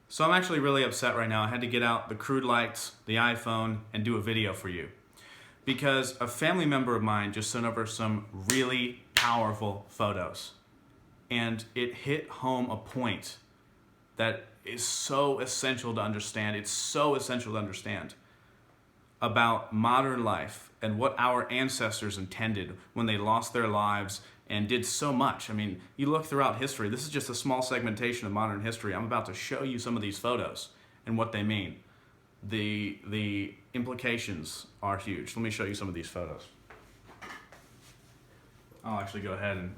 So I'm actually really upset right now. I had to get out the crude lights, the iPhone, and do a video for you. Because a family member of mine just sent over some really powerful photos. And it hit home a point that is so essential to understand. It's so essential to understand about modern life and what our ancestors intended when they lost their lives and did so much. I mean, you look throughout history, this is just a small segmentation of modern history. I'm about to show you some of these photos and what they mean. The implications are huge. Let me show you some of these photos. I'll actually go ahead and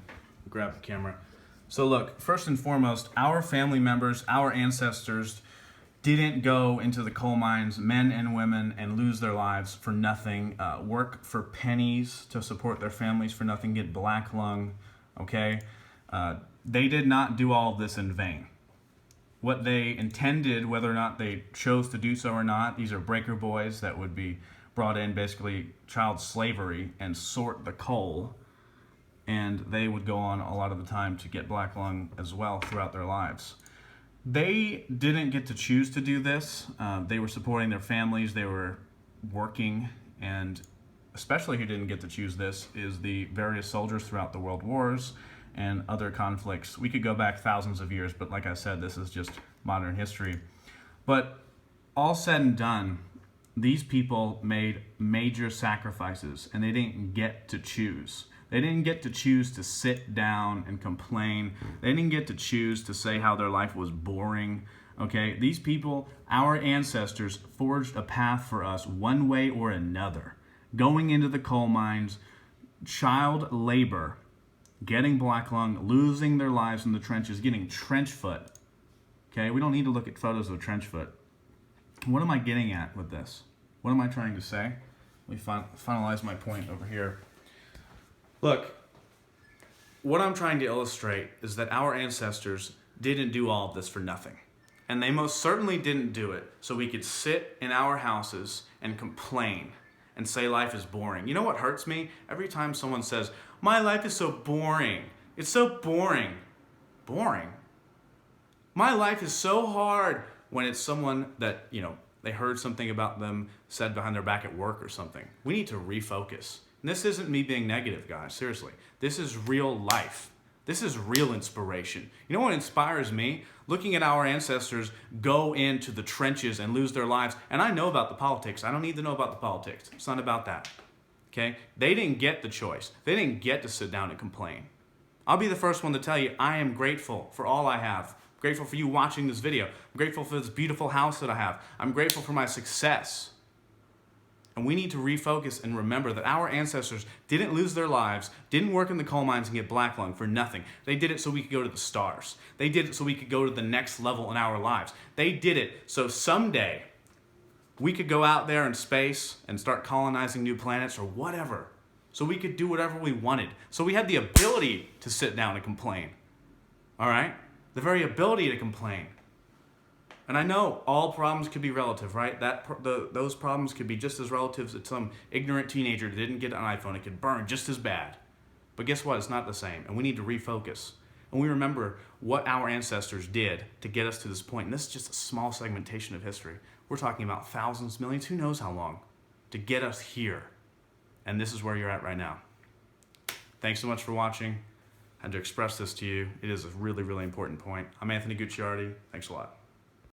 grab the camera. So look, first and foremost, our family members, our ancestors didn't go into the coal mines, men and women, and lose their lives for nothing, work for pennies to support their families for nothing, get black lung, okay? They did not do all of this in vain. What they intended, whether or not they chose to do so or not, these are breaker boys that would be brought in, basically child slavery, and sort the coal, and they would go on a lot of the time to get black lung as well throughout their lives. They didn't get to choose to do this. They were supporting their families, they were working, and especially who didn't get to choose this is the various soldiers throughout the world wars and other conflicts. We could go back thousands of years, but like I said, this is just modern history. But all said and done, these people made major sacrifices and they didn't get to choose. They didn't get to choose to sit down and complain. They didn't get to choose to say how their life was boring. Okay, these people, our ancestors, forged a path for us one way or another. Going into the coal mines, child labor, getting black lung, losing their lives in the trenches, getting trench foot. Okay, we don't need to look at photos of trench foot. What am I getting at with this? What am I trying to say? Let me finalize my point over here. Look, what I'm trying to illustrate is that our ancestors didn't do all of this for nothing. And they most certainly didn't do it so we could sit in our houses and complain and say life is boring. You know what hurts me? Every time someone says, my life is so boring. It's so boring. Boring? My life is so hard, when it's someone that, they heard something about them said behind their back at work or something. We need to refocus. And this isn't me being negative, guys, seriously. This is real life. This is real inspiration. You know what inspires me? Looking at our ancestors go into the trenches and lose their lives. And I know about the politics. I don't need to know about the politics. It's not about that. Okay? They didn't get the choice. They didn't get to sit down and complain. I'll be the first one to tell you, I am grateful for all I have. I'm grateful for you watching this video. I'm grateful for this beautiful house that I have. I'm grateful for my success. And we need to refocus and remember that our ancestors didn't lose their lives, didn't work in the coal mines and get black lung for nothing. They did it so we could go to the stars. They did it so we could go to the next level in our lives. They did it so someday we could go out there in space and start colonizing new planets or whatever. So we could do whatever we wanted. So we had the ability to sit down and complain. All right? The very ability to complain. And I know all problems could be relative, right? Those problems could be just as relative to some ignorant teenager that didn't get an iPhone. It could burn just as bad. But guess what? It's not the same. And we need to refocus. And we remember what our ancestors did to get us to this point. And this is just a small segmentation of history. We're talking about thousands, millions, who knows how long, to get us here. And this is where you're at right now. Thanks so much for watching. I had to express this to you. It is a really, really important point. I'm Anthony Gucciardi. Thanks a lot.